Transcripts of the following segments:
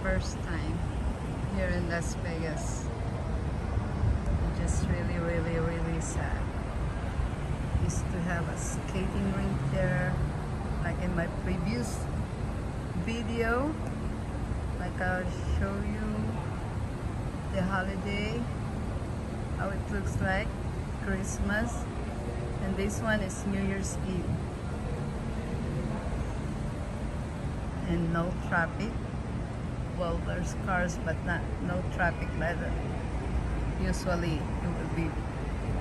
first time here in Las Vegas. Just really sad. Used to have a skating rink there, like in my previous video. Like I'll show you the holiday, how it looks like, Christmas, and this one is New Year's Eve. And no traffic. Well, there's cars, but no traffic like that. Usually it will be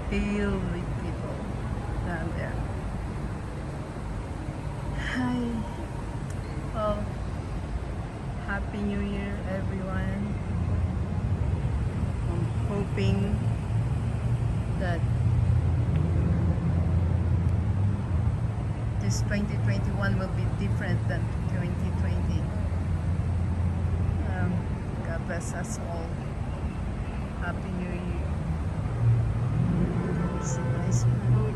filled with people down there. Hi. Well, Happy New Year, everyone. I'm hoping that this 2021 will be different than 2020. God bless us all. Happy New Year. It's a nice one.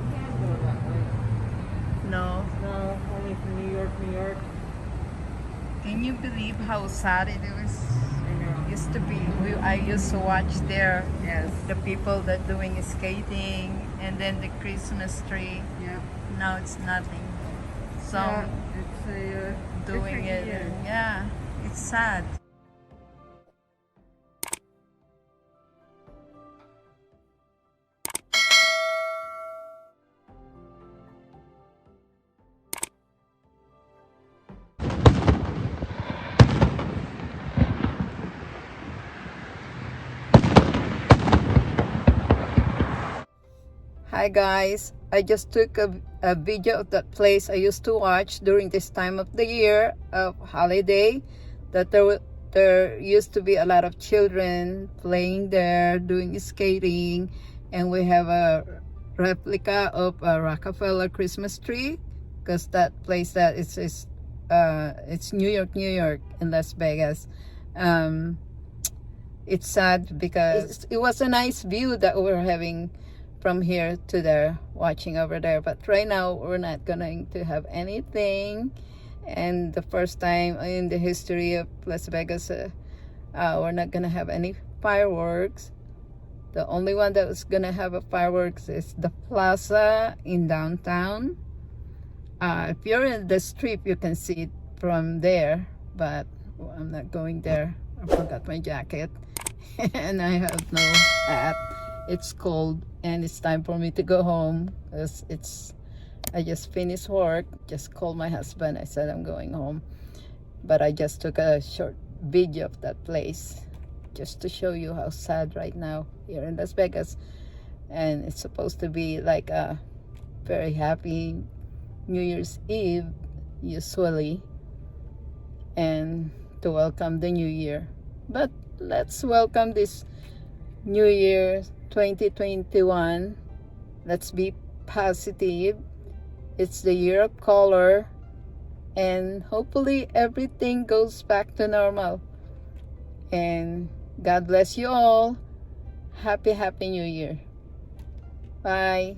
No. No, only from New York, New York. Can you believe how sad it was? I know. Used to be. I used to watch there. Yes. The people that doing skating, and then the Christmas tree. Yeah. Now it's nothing. So Yeah, it's a doing it. different year. Yeah, it's sad. Hi guys, I just took a video of that place I used to watch during this time of the year of holiday, that there used to be a lot of children playing there, doing skating, and we have a replica of a Rockefeller Christmas tree, because that place that it's New York, New York in Las Vegas. It's sad because it was a nice view that we were having from here to there, watching over there, but right now we're not going to have anything. And the first time in the history of Las Vegas, we're not gonna have any fireworks. The only one that was gonna have a fireworks is the plaza in downtown. If you're in the strip, you can see it from there, but I'm not going there. I forgot my jacket and I have no hat. It's cold and it's time for me to go home, because I just finished work. Just called my husband. I said I'm going home, but I just took a short video of that place just to show you how sad right now here in Las Vegas. And it's supposed to be like a very happy New Year's Eve usually, and to welcome the new year. But let's welcome this New Year 2021. Let's be positive. It's the year of color, and hopefully everything goes back to normal. And God bless you all. Happy New Year. Bye.